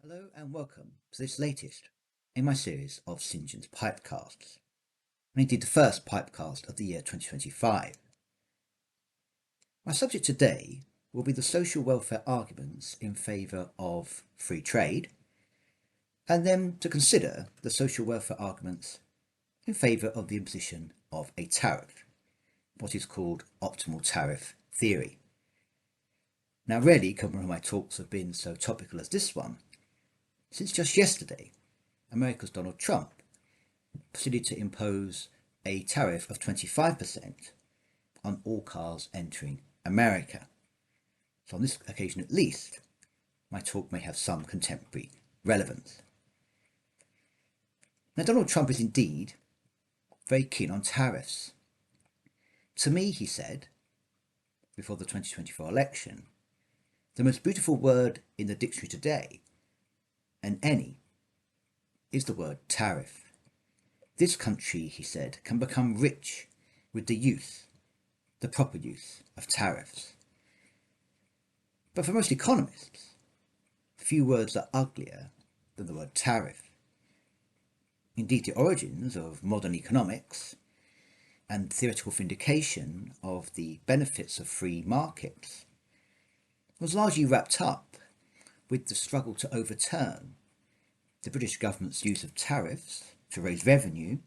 Hello and welcome to this latest in my series of St. John's Pipecasts, and indeed the first Pipecast of the year 2025. My subject today will be the social welfare arguments in favour of free trade, and then to consider the social welfare arguments in favour of the imposition of a tariff, what is called Optimal Tariff Theory. Now rarely can one of my talks have been so topical as this one, since just yesterday, America's Donald Trump proceeded to impose a tariff of 25% on all cars entering America. So on this occasion at least, my talk may have some contemporary relevance. Now Donald Trump is indeed very keen on tariffs. To me, he said, before the 2024 election, the most beautiful word in the dictionary today, and any, is the word tariff. This country, he said, can become rich with the proper use of tariffs. But for most economists, few words are uglier than the word tariff. Indeed, the origins of modern economics and theoretical vindication of the benefits of free markets was largely wrapped up with the struggle to overturn the British government's use of tariffs to raise revenue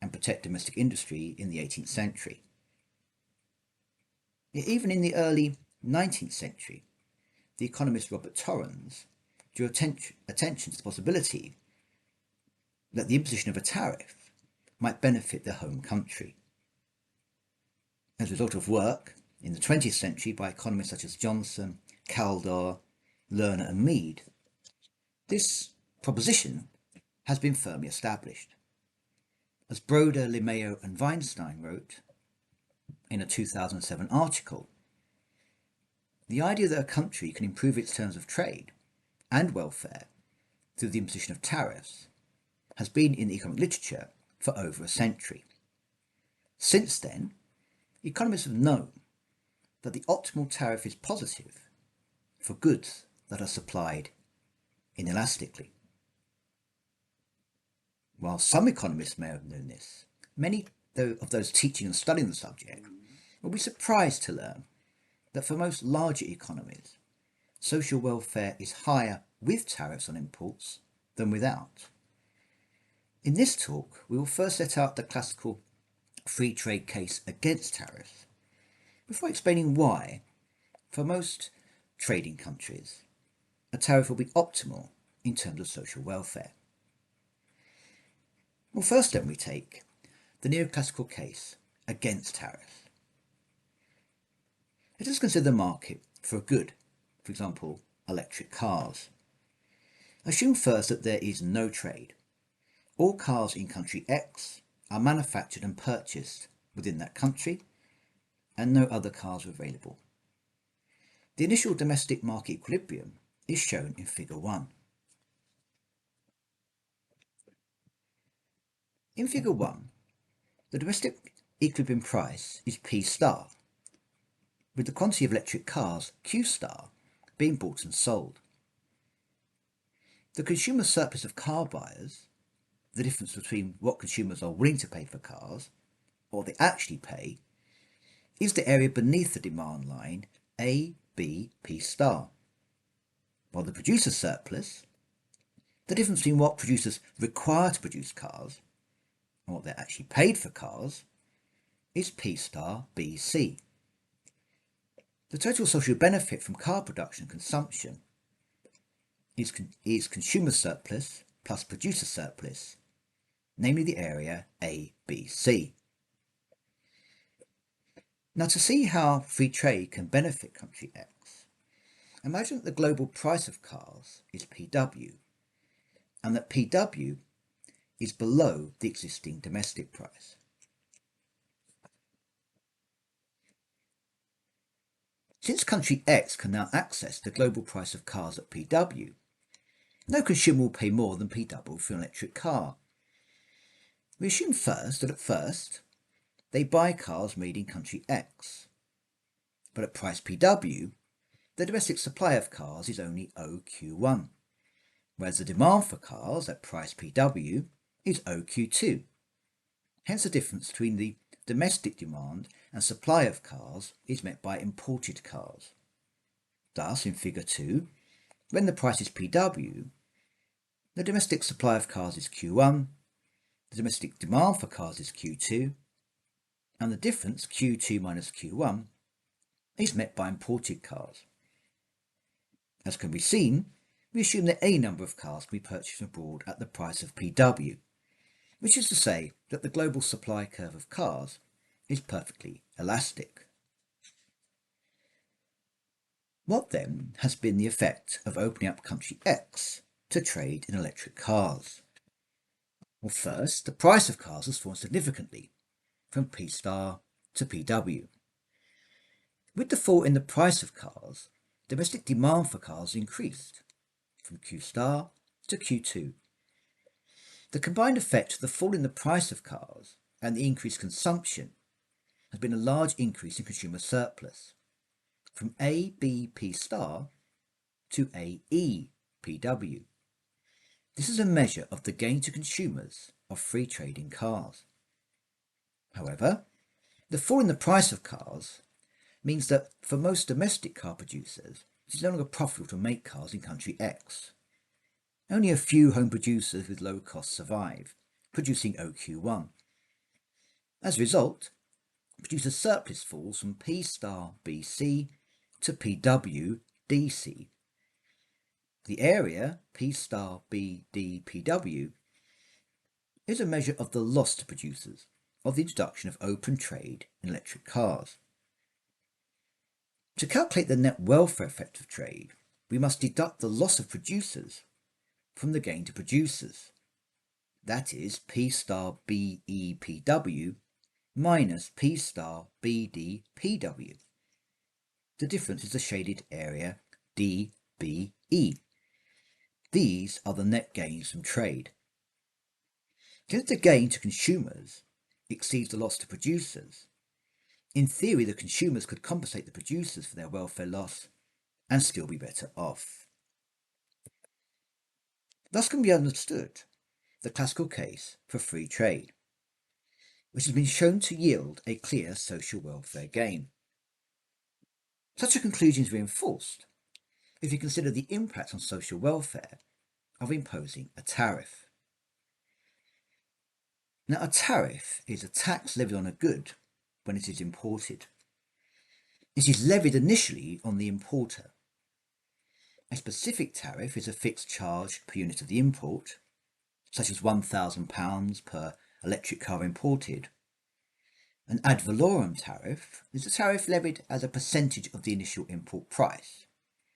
and protect domestic industry in the 18th century. Yet even in the early 19th century, the economist Robert Torrens drew attention to the possibility that the imposition of a tariff might benefit their home country. As a result of work in the 20th century by economists such as Johnson, Kaldor, Lerner and Mead, this proposition has been firmly established. As Broder, Limeo and Weinstein wrote in a 2007 article, the idea that a country can improve its terms of trade and welfare through the imposition of tariffs has been in the economic literature for over a century. Since then, economists have known that the optimal tariff is positive for goods that are supplied inelastically. While some economists may have known this, many of those teaching and studying the subject will be surprised to learn that for most larger economies, social welfare is higher with tariffs on imports than without. In this talk, we will first set out the classical free trade case against tariffs, before explaining why, for most trading countries, a tariff will be optimal in terms of social welfare. Well, first then we take the neoclassical case against tariffs. Let us consider the market for a good, for example, electric cars. Assume first that there is no trade. All cars in country X are manufactured and purchased within that country, and no other cars are available. The initial domestic market equilibrium is shown in figure 1. In figure 1, the domestic equilibrium price is P star, with the quantity of electric cars Q star being bought and sold. The consumer surplus of car buyers, the difference between what consumers are willing to pay for cars, or they actually pay, is the area beneath the demand line A, B, P star. While the producer surplus, the difference between what producers require to produce cars and what they're actually paid for cars, is P star B, C. The total social benefit from car production and consumption is consumer surplus plus producer surplus, namely the area A, B, C. Now, to see how free trade can benefit country X, imagine that the global price of cars is PW, and that PW is below the existing domestic price. Since country X can now access the global price of cars at PW, no consumer will pay more than PW for an electric car. We assume first that at first they buy cars made in country X, but at price PW, the domestic supply of cars is only OQ1, whereas the demand for cars at price PW is OQ2. Hence the difference between the domestic demand and supply of cars is met by imported cars. Thus, in figure 2, when the price is PW, the domestic supply of cars is Q1, the domestic demand for cars is Q2, and the difference, Q2 minus Q1, is met by imported cars. As can be seen, we assume that a number of cars can be purchased abroad at the price of PW, which is to say that the global supply curve of cars is perfectly elastic. What then has been the effect of opening up country X to trade in electric cars? Well, first, the price of cars has fallen significantly from P star to PW. With the fall in the price of cars, domestic demand for cars increased from Q star to Q2. The combined effect of the fall in the price of cars and the increased consumption has been a large increase in consumer surplus from AB P star to AE PW. This is a measure of the gain to consumers of free trade in cars. However, the fall in the price of cars means that for most domestic car producers, it is no longer profitable to make cars in country X. Only a few home producers with low costs survive, producing OQ1. As a result, producer surplus falls from P star BC to PW DC. The area P star BD PW is a measure of the loss to producers of the introduction of open trade in electric cars. To calculate the net welfare effect of trade, we must deduct the loss of producers from the gain to producers. That is P star BEPW minus P star BDPW. The difference is the shaded area DBE. These are the net gains from trade. Since the gain to consumers exceeds the loss to producers, in theory the consumers could compensate the producers for their welfare loss and still be better off. Thus can be understood the classical case for free trade, which has been shown to yield a clear social welfare gain. Such a conclusion is reinforced if you consider the impact on social welfare of imposing a tariff. Now, a tariff is a tax levied on a good when it is imported. It is levied initially on the importer. A specific tariff is a fixed charge per unit of the import, such as £1,000 per electric car imported. An ad valorem tariff is a tariff levied as a percentage of the initial import price,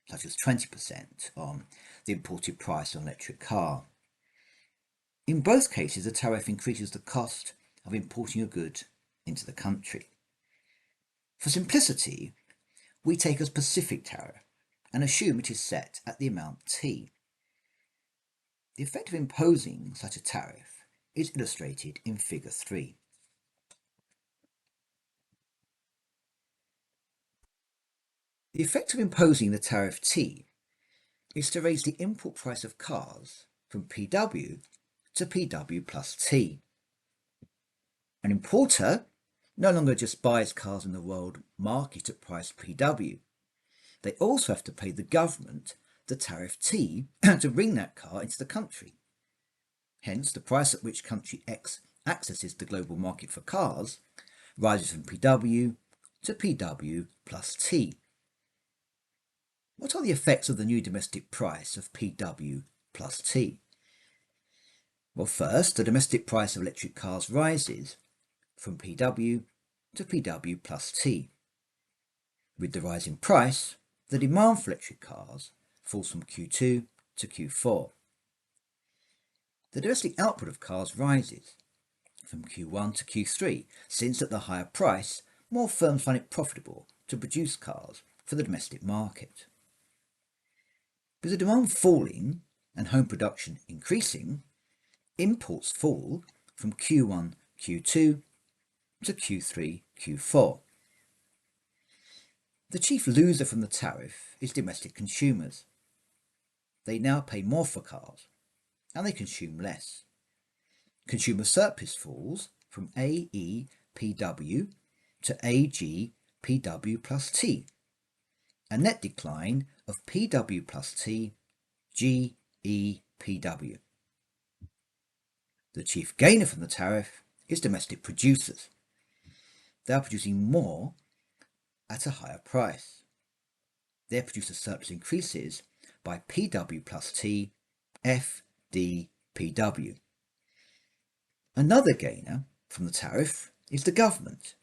such as 20% on the imported price of an electric car. In both cases, the tariff increases the cost of importing a good into the country. For simplicity, we take a specific tariff and assume it is set at the amount T. The effect of imposing such a tariff is illustrated in figure 3. The effect of imposing the tariff T is to raise the import price of cars from PW to PW plus T. An importer no longer just buys cars in the world market at price PW. They also have to pay the government the tariff T to bring that car into the country. Hence, the price at which country X accesses the global market for cars rises from PW to PW plus T. What are the effects of the new domestic price of PW plus T? Well, first, the domestic price of electric cars rises from PW to PW plus T. With the rise in price, the demand for electric cars falls from Q2 to Q4. The domestic output of cars rises from Q1 to Q3, since at the higher price, more firms find it profitable to produce cars for the domestic market. With the demand falling and home production increasing, imports fall from Q1, Q2 to Q3, Q4. The chief loser from the tariff is domestic consumers. they now pay more for cars and they consume less. Consumer surplus falls from AEPW to AGPW plus T, a net decline of PW plus T, GEPW. The chief gainer from the tariff is domestic producers. They are producing more at a higher price. Their producer surplus increases by PW plus T, FDPW. Another gainer from the tariff is the government.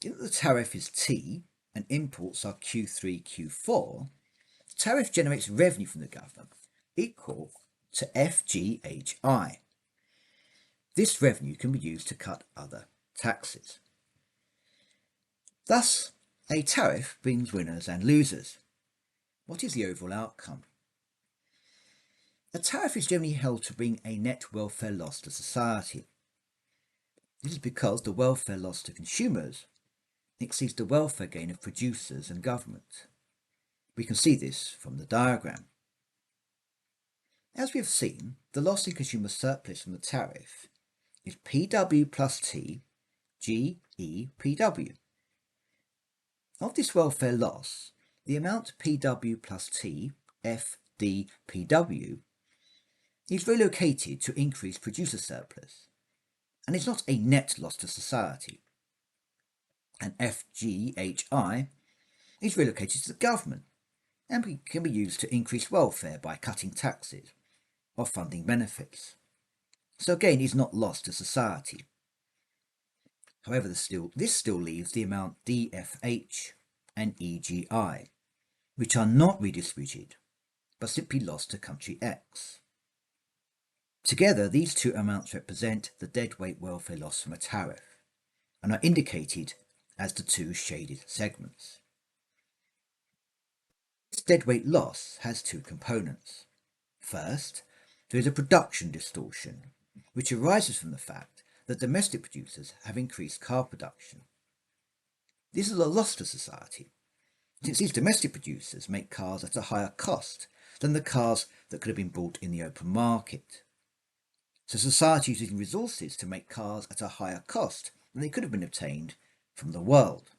Given that the tariff is T and imports are Q3, Q4, the tariff generates revenue from the government equal to FGHI. This revenue can be used to cut other taxes. Thus, a tariff brings winners and losers. What is the overall outcome? A tariff is generally held to bring a net welfare loss to society. This is because the welfare loss to consumers exceeds the welfare gain of producers and government. We can see this from the diagram. As we have seen, the loss in consumer surplus from the tariff is PW plus T, GEPW. Of this welfare loss, the amount PW plus T, FDPW, is relocated to increase producer surplus and is not a net loss to society. And FGHI is relocated to the government and can be used to increase welfare by cutting taxes or funding benefits. So again, is not lost to society. However, this still leaves the amount DFH and EGI, which are not redistributed, but simply lost to country X. Together, these two amounts represent the deadweight welfare loss from a tariff and are indicated as the two shaded segments. This deadweight loss has two components. First, there is a production distortion, which arises from the fact that domestic producers have increased car production. This is a loss to society, since these domestic producers make cars at a higher cost than the cars that could have been bought in the open market. So society is using resources to make cars at a higher cost than they could have been obtained from the world.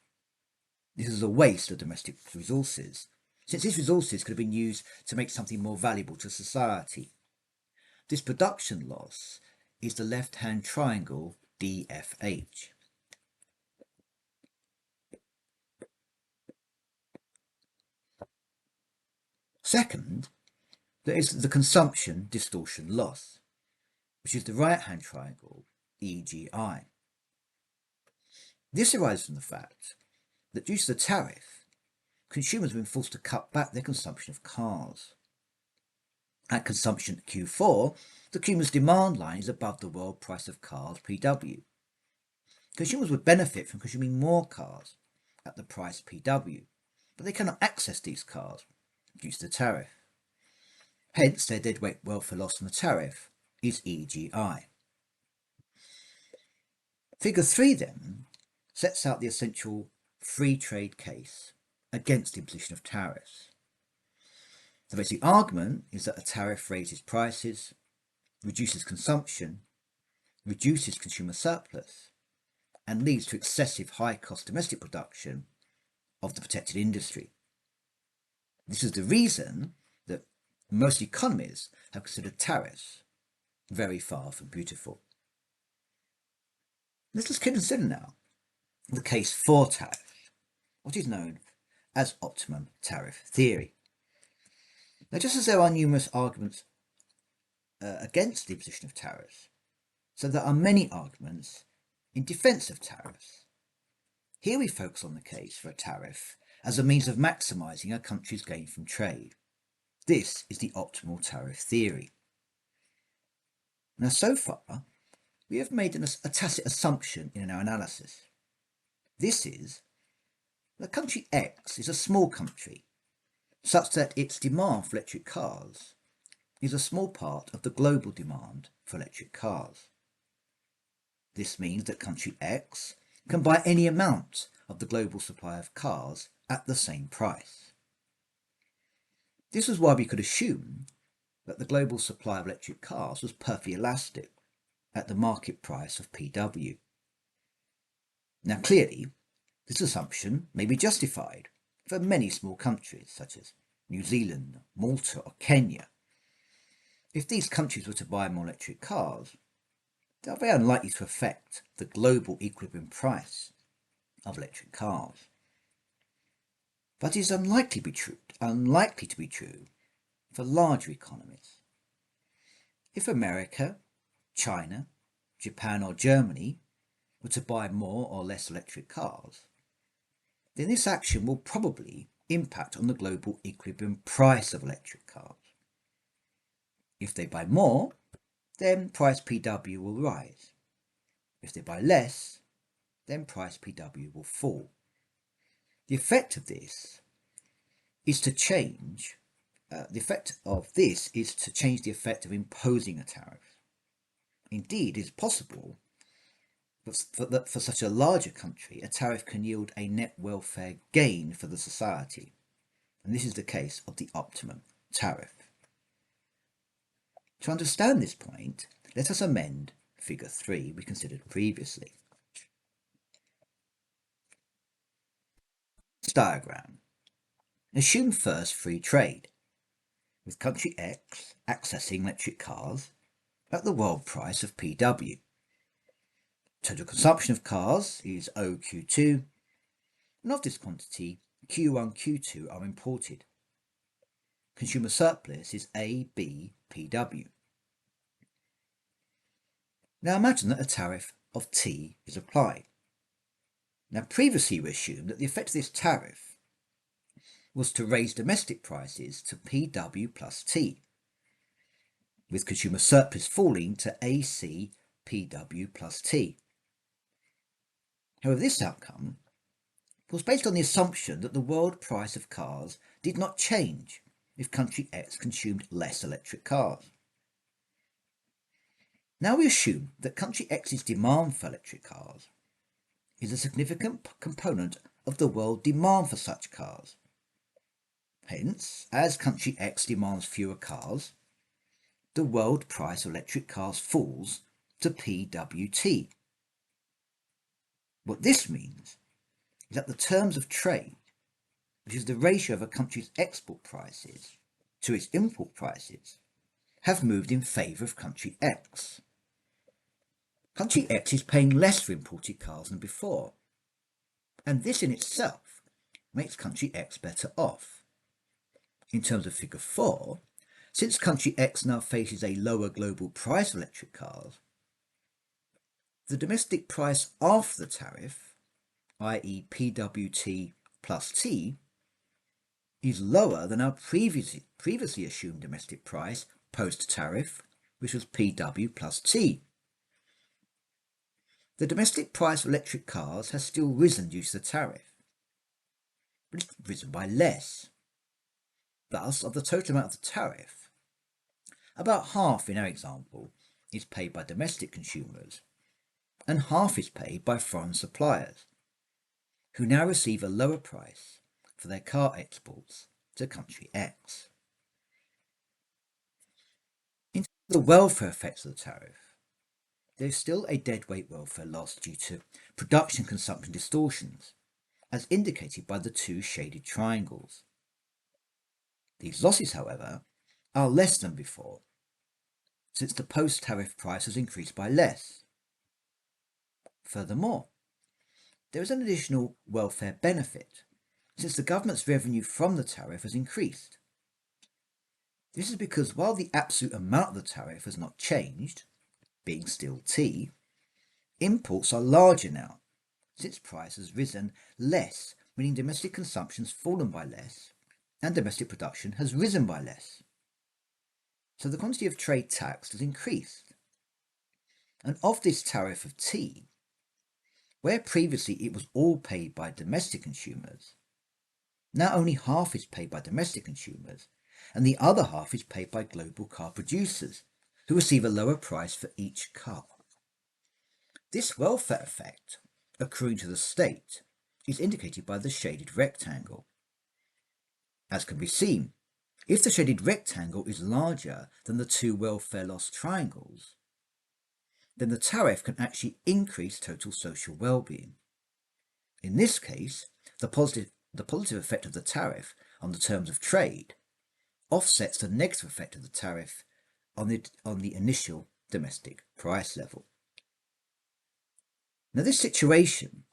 This is a waste of domestic resources, since these resources could have been used to make something more valuable to society. This production loss is the left-hand triangle DFH. Second, there is the consumption distortion loss, which is the right-hand triangle EGI. This arises from the fact that due to the tariff, consumers have been forced to cut back their consumption of cars. At consumption Q4, the consumer's demand line is above the world price of cars PW. Consumers would benefit from consuming more cars at the price PW, but they cannot access these cars due to the tariff. Hence, their deadweight welfare loss from the tariff is EGI. Figure 3 then sets out the essential free trade case against the imposition of tariffs. The basic argument is that a tariff raises prices, reduces consumption, reduces consumer surplus, and leads to excessive high-cost domestic production of the protected industry. This is the reason that most economies have considered tariffs very far from beautiful. Let's consider now the case for tariff, what is known as Optimum Tariff Theory. Now, just as there are numerous arguments against the imposition of tariffs, so there are many arguments in defence of tariffs. Here we focus on the case for a tariff as a means of maximising a country's gain from trade. This is the optimal tariff theory. Now, so far, we have made a tacit assumption in our analysis. This is that country X is a small country, such that its demand for electric cars is a small part of the global demand for electric cars. This means that country X can buy any amount of the global supply of cars at the same price. This was why we could assume that the global supply of electric cars was perfectly elastic at the market price of PW. Now clearly, this assumption may be justified for many small countries such as New Zealand, Malta or Kenya. If these countries were to buy more electric cars, they are very unlikely to affect the global equilibrium price of electric cars. But it is unlikely to be true for larger economies. If America, China, Japan or Germany were to buy more or less electric cars, then this action will probably impact on the global equilibrium price of electric cars. If they buy more, then price PW will rise. If they buy less, then price PW will fall. The effect of this is to change the effect of imposing a tariff. Indeed, it is possible that for such a larger country, a tariff can yield a net welfare gain for the society, and this is the case of the optimum tariff. To understand this point, let us amend figure 3 we considered previously. This diagram. Assume first free trade, with country X accessing electric cars at the world price of PW. Total consumption of cars is OQ2, and of this quantity, Q1, Q2 are imported. Consumer surplus is AB, PW. Now imagine that a tariff of T is applied. Now previously we assumed that the effect of this tariff was to raise domestic prices to PW plus T, with consumer surplus falling to AC PW plus T. However, this outcome was based on the assumption that the world price of cars did not change if country X consumed less electric cars. Now we assume that country X's demand for electric cars is a significant component of the world demand for such cars. Hence, as country X demands fewer cars, the world price of electric cars falls to PWT. What this means is that the terms of trade, which is the ratio of a country's export prices to its import prices, have moved in favour of country X. Country X is paying less for imported cars than before, and this in itself makes country X better off. In terms of figure 4, since country X now faces a lower global price of electric cars, the domestic price after the tariff, i.e. PWT plus T, is lower than our previously assumed domestic price post-tariff, which was PW plus T. The domestic price of electric cars has still risen due to the tariff, but it's risen by less. Thus, of the total amount of the tariff, about half in our example is paid by domestic consumers, and half is paid by foreign suppliers, who now receive a lower price for their car exports to country X. In terms of the welfare effects of the tariff, there is still a deadweight welfare loss due to production consumption distortions, as indicated by the two shaded triangles. These losses, however, are less than before, since the post-tariff price has increased by less. Furthermore, there is an additional welfare benefit, since the government's revenue from the tariff has increased. This is because while the absolute amount of the tariff has not changed, being still T, imports are larger now, since price has risen less, meaning domestic consumption has fallen by less, and domestic production has risen by less. So the quantity of trade taxed has increased. And of this tariff of T, where previously it was all paid by domestic consumers, now only half is paid by domestic consumers, and the other half is paid by global car producers, who receive a lower price for each car. This welfare effect, accruing to the state, is indicated by the shaded rectangle. As can be seen, If the shaded rectangle is larger than the two welfare loss triangles, then the tariff can actually increase total social well-being. In this case, the positive effect of the tariff on the terms of trade offsets the negative effect of the tariff on the initial domestic price level. Now, this situation,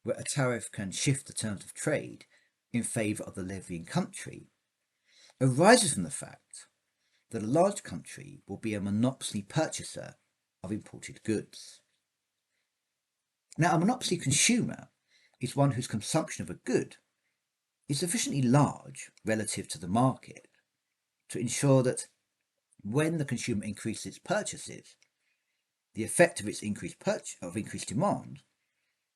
where a tariff can shift the terms of trade in favour of the levying country, arises from the fact that a large country will be a monopoly purchaser of imported goods. Now, a monopoly consumer is one whose consumption of a good is sufficiently large relative to the market to ensure that when the consumer increases its purchases, the effect of its increased demand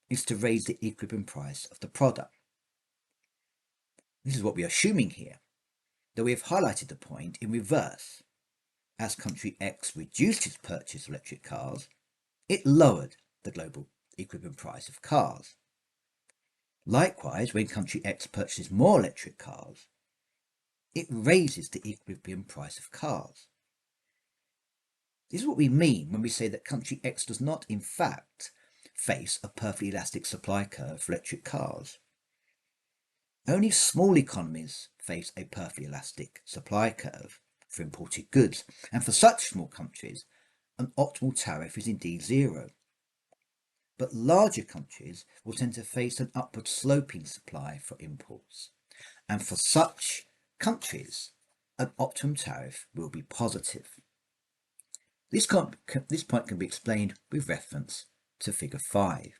is to raise the equilibrium price of the product. This is what we are assuming here, though we have highlighted the point in reverse. As country X reduced its purchase of electric cars, it lowered the global equilibrium price of cars. Likewise, when country X purchases more electric cars, it raises the equilibrium price of cars. This is what we mean when we say that country X does not, in fact, face a perfectly elastic supply curve for electric cars. Only small economies face a perfectly elastic supply curve for imported goods, and for such small countries, an optimal tariff is indeed zero. But larger countries will tend to face an upward sloping supply for imports, and for such countries, an optimum tariff will be positive. This point can be explained with reference to figure 5.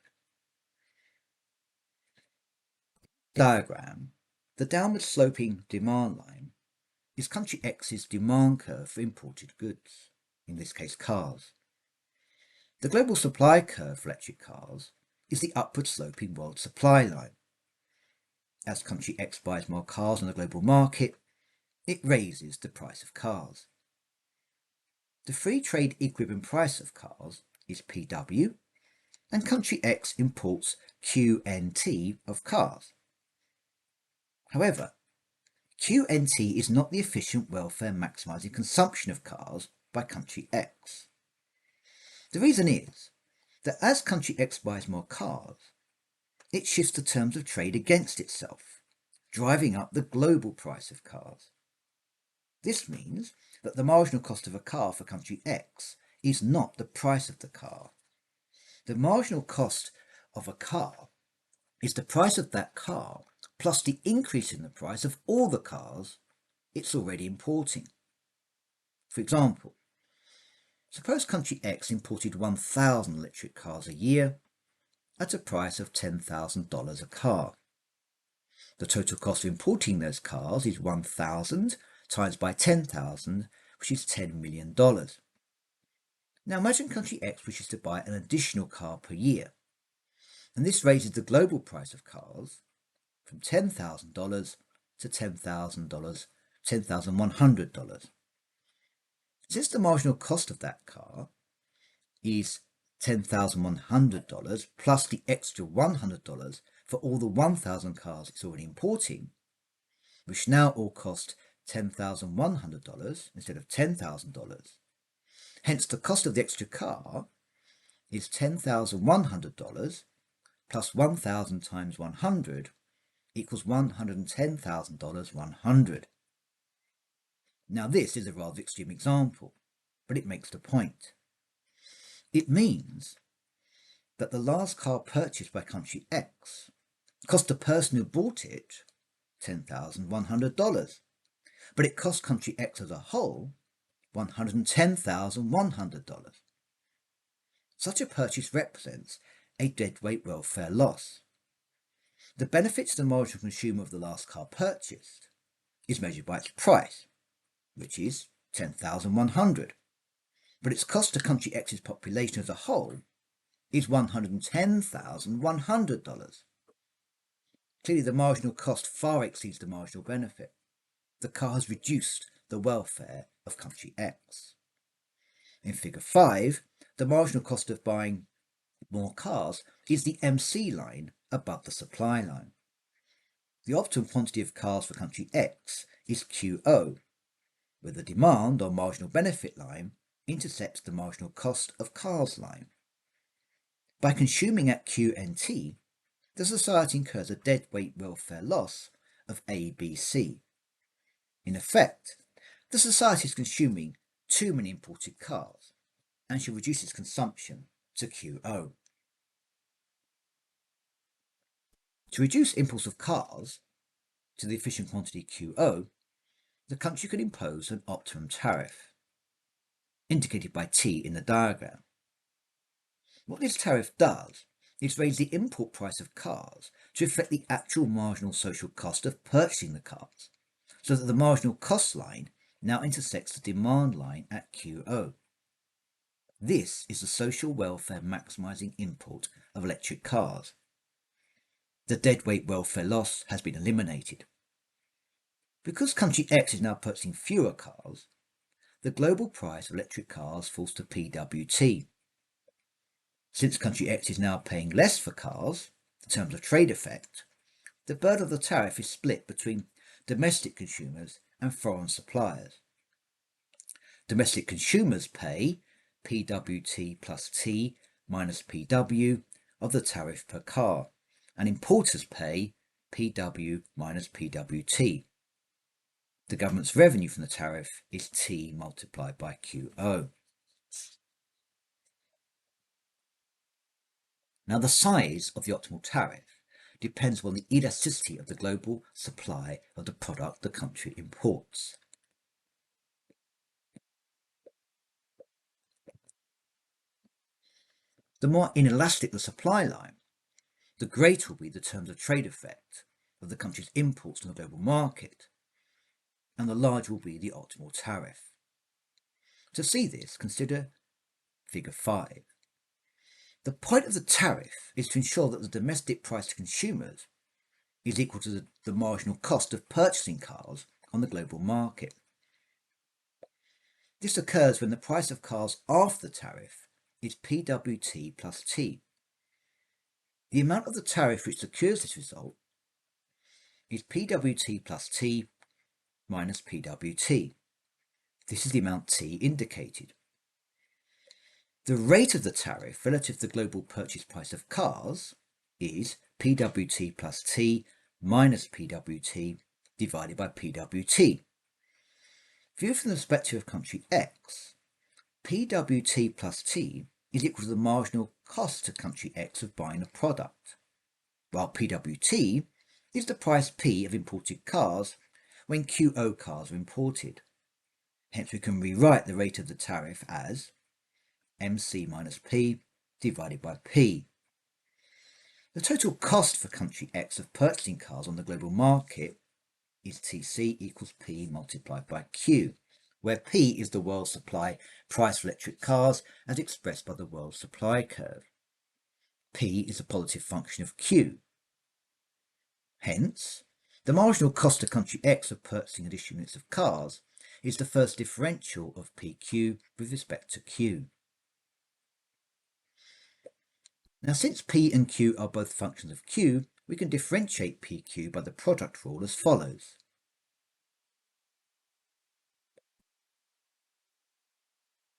Diagram. The downward sloping demand line is country X's demand curve for imported goods, in this case cars. The global supply curve for electric cars is the upward sloping world supply line. As country X buys more cars on the global market, it raises the price of cars. The free trade equilibrium price of cars is PW, and country X imports QNT of cars. However, QNT is not the efficient welfare maximising consumption of cars by country X. The reason is that as country X buys more cars, it shifts the terms of trade against itself, driving up the global price of cars. This means that the marginal cost of a car for country X is not the price of the car. The marginal cost of a car is the price of that car plus the increase in the price of all the cars it's already importing. For example, suppose country X imported 1,000 electric cars a year at a price of $10,000 a car. The total cost of importing those cars is 1,000 times by 10,000, which is $10 million. Now imagine country X wishes to buy an additional car per year, and this raises the global price of cars from $10,000 to $10,100. Since the marginal cost of that car is $10,100 plus the extra $100 for all the 1,000 cars it's already importing, which now all cost $10,100 instead of $10,000. Hence, the cost of the extra car is $10,100 plus 1,000 times 100 equals $110,000 100. Now, this is a rather extreme example, but it makes the point. It means that the last car purchased by country X cost the person who bought it $10,100, but it cost country X as a whole $110,100. Such a purchase represents a deadweight welfare loss. The benefit to the marginal consumer of the last car purchased is measured by its price, which is $10,100, but its cost to country X's population as a whole is $110,100. Clearly, the marginal cost far exceeds the marginal benefit. The car has reduced the welfare of country X. In figure 5, the marginal cost of buying more cars is the MC line above the supply line. The optimum quantity of cars for country X is QO, where the demand or marginal benefit line intercepts the marginal cost of cars line. By consuming at QNT, the society incurs a deadweight welfare loss of ABC. In effect, the society is consuming too many imported cars and should reduce its consumption to QO. To reduce imports of cars to the efficient quantity QO, the country could impose an optimum tariff, indicated by T in the diagram. What this tariff does is raise the import price of cars to reflect the actual marginal social cost of purchasing the cars, so that the marginal cost line now intersects the demand line at QO. This is the social welfare maximising import of electric cars. The deadweight welfare loss has been eliminated. Because country X is now purchasing fewer cars, the global price of electric cars falls to PWT. Since country X is now paying less for cars, in terms of trade effect, the burden of the tariff is split between domestic consumers and foreign suppliers. Domestic consumers pay PWT plus T minus PW of the tariff per car, and importers pay PW minus PWT. The government's revenue from the tariff is T multiplied by QO. Now, the size of the optimal tariff depends on the elasticity of the global supply of the product the country imports. The more inelastic the supply line, the greater will be the terms of trade effect of the country's imports in the global market, and the larger will be the optimal tariff. To see this, consider Figure 5. The point of the tariff is to ensure that the domestic price to consumers is equal to the marginal cost of purchasing cars on the global market. This occurs when the price of cars after the tariff is PWT plus T. The amount of the tariff which secures this result is PWT plus T minus PWT. This is the amount T indicated. The rate of the tariff relative to the global purchase price of cars is PWT plus T minus PWT divided by PWT. Viewed from the perspective of country X, PWT plus T is equal to the marginal cost to country X of buying a product, while PWT is the price P of imported cars when QO cars are imported. Hence we can rewrite the rate of the tariff as MC minus P divided by P. The total cost for country X of purchasing cars on the global market is TC equals P multiplied by Q, where P is the world supply price for electric cars as expressed by the world supply curve. P is a positive function of Q. Hence, the marginal cost to country X of purchasing additional units of cars is the first differential of PQ with respect to Q. Now, since P and Q are both functions of Q, we can differentiate PQ by the product rule as follows.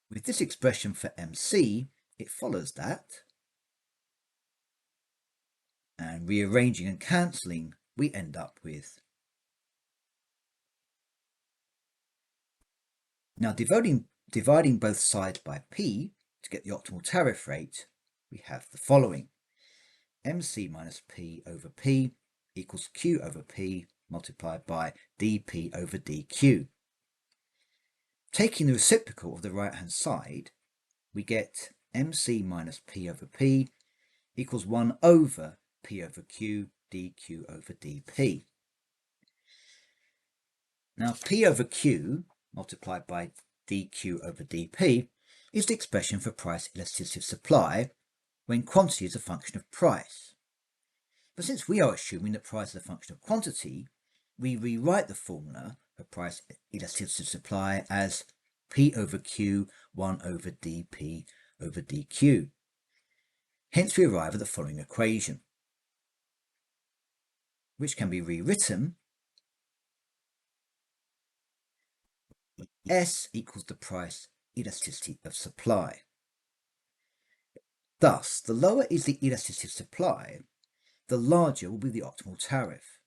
With this expression for MC, it follows that, and rearranging and cancelling, we end up with. Now, dividing both sides by P to get the optimal tariff rate, we have the following. MC minus P over P equals Q over P multiplied by dP over dQ. Taking the reciprocal of the right hand side, we get MC minus P over P equals 1 over P over Q dQ over dP. Now P over Q multiplied by dQ over dP is the expression for price elasticity of supply when quantity is a function of price. But since we are assuming that price is a function of quantity, we rewrite the formula for price elasticity of supply as P over Q 1 over dP over dQ. Hence we arrive at the following equation, which can be rewritten S equals the price elasticity of supply. Thus, the lower is the elasticity of supply, the larger will be the optimal tariff.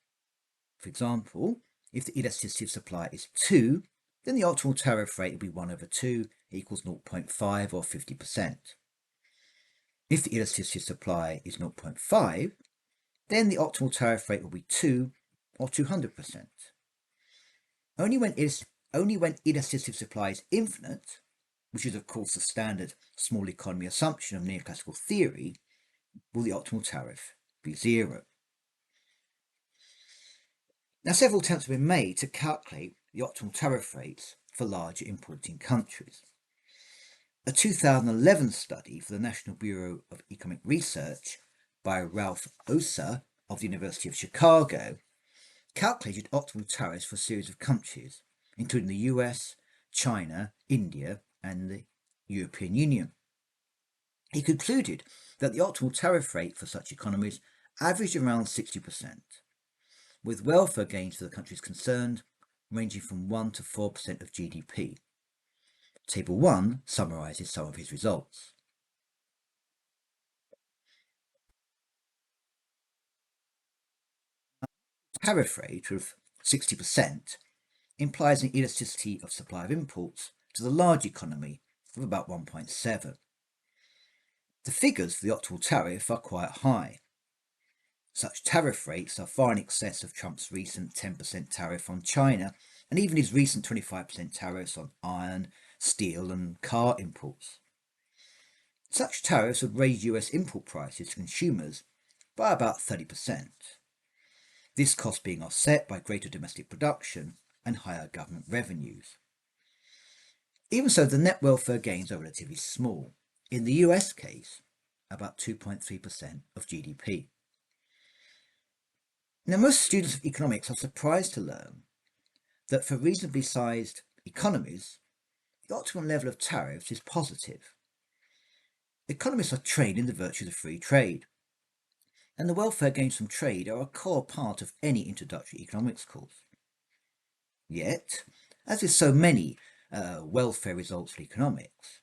For example, if the elasticity of supply is 2, then the optimal tariff rate will be 1 over 2 equals 0.5 or 50%. If the elasticity of supply is 0.5, then the optimal tariff rate will be 2 or 200%. Only when elasticity of supply is infinite, which is of course the standard small economy assumption of neoclassical theory, will the optimal tariff be 0. Now, several attempts have been made to calculate the optimal tariff rates for larger importing countries. A 2011 study for the National Bureau of Economic Research by Ralph Osa of the University of Chicago calculated optimal tariffs for a series of countries, including the US, China, India, and the European Union. He concluded that the optimal tariff rate for such economies averaged around 60%, with welfare gains for the countries concerned ranging from 1 to 4% of GDP. Table 1 summarises some of his results. Tariff rate of 60% implies an elasticity of supply of imports to the large economy of about 1.7. The figures for the optimal tariff are quite high. Such tariff rates are far in excess of Trump's recent 10% tariff on China and even his recent 25% tariffs on iron, steel and car imports. Such tariffs would raise US import prices to consumers by about 30%. This cost being offset by greater domestic production and higher government revenues. Even so, the net welfare gains are relatively small. In the US case, about 2.3% of GDP. Now, most students of economics are surprised to learn that for reasonably sized economies, the optimum level of tariffs is positive. Economists are trained in the virtues of free trade, and the welfare gains from trade are a core part of any introductory economics course. Yet, as with so many welfare results for economics,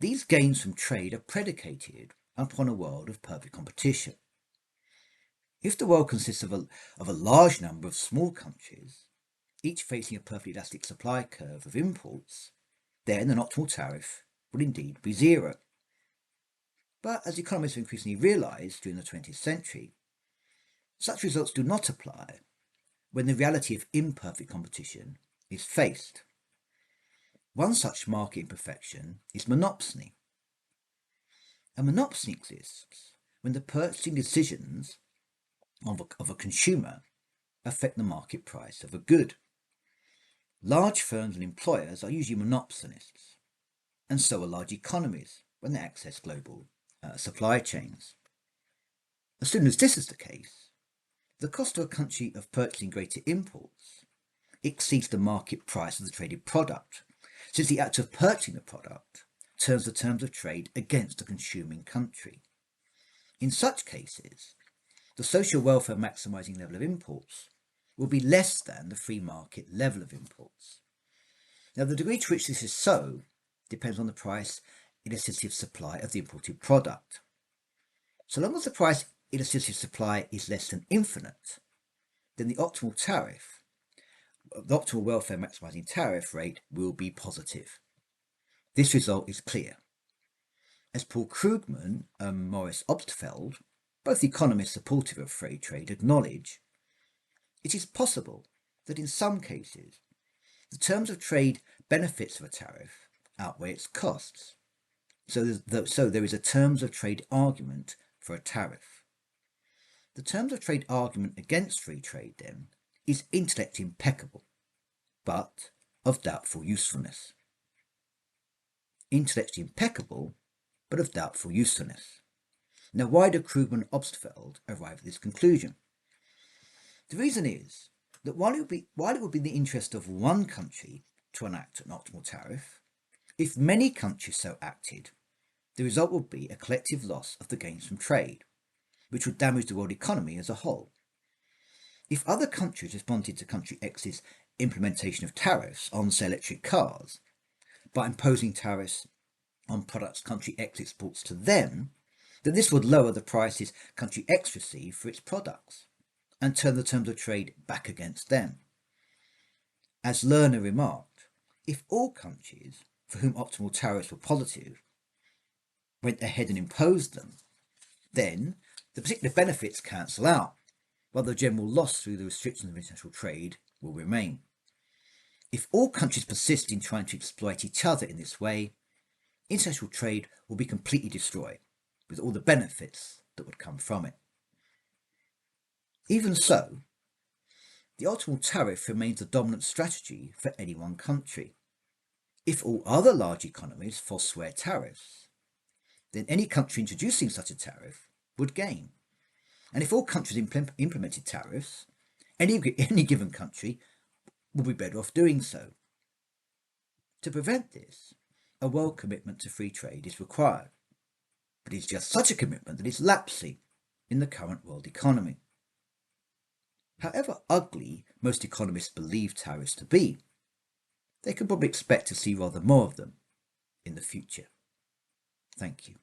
these gains from trade are predicated upon a world of perfect competition. If the world consists of a large number of small countries, each facing a perfectly elastic supply curve of imports, then an optimal tariff would indeed be 0. But as economists have increasingly realised during the 20th century, such results do not apply when the reality of imperfect competition is faced. One such market imperfection is monopsony. A monopsony exists when the purchasing decisions of a consumer affect the market price of a good. Large firms and employers are usually monopsonists, and so are large economies when they access global supply chains. As soon as this is the case, the cost of a country of purchasing greater imports exceeds the market price of the traded product, since the act of purchasing the product turns the terms of trade against the consuming country. In such cases, the social welfare maximising level of imports will be less than the free market level of imports. Now, the degree to which this is so depends on the price elasticity of supply of the imported product. So long as the price elasticity of supply is less than infinite, then the optimal welfare maximising tariff rate will be positive. This result is clear. As Paul Krugman and Maurice Obstfeld, both economists supportive of free trade, acknowledge, it is possible that in some cases the terms of trade benefits of a tariff outweigh its costs. So there is a terms of trade argument for a tariff. The terms of trade argument against free trade, then, is intellect impeccable, but of doubtful usefulness. Intellect impeccable, but of doubtful usefulness. Now, why do Krugman and Obstfeld arrive at this conclusion? The reason is that while it would be in the interest of one country to enact an optimal tariff, if many countries so acted, the result would be a collective loss of the gains from trade, which would damage the world economy as a whole. If other countries responded to country X's implementation of tariffs on, say, electric cars by imposing tariffs on products country X exports to them, that this would lower the prices country X receive for its products and turn the terms of trade back against them. As Lerner remarked, if all countries for whom optimal tariffs were positive went ahead and imposed them, then the particular benefits cancel out, while the general loss through the restrictions of international trade will remain. If all countries persist in trying to exploit each other in this way, international trade will be completely destroyed, with all the benefits that would come from it. Even so, the optimal tariff remains the dominant strategy for any one country. If all other large economies forswear tariffs, then any country introducing such a tariff would gain. And if all countries implemented tariffs, any given country will be better off doing so. To prevent this, a world commitment to free trade is required, but it's just such a commitment that is lapsing in the current world economy. However ugly most economists believe tariffs to be, they can probably expect to see rather more of them in the future. Thank you.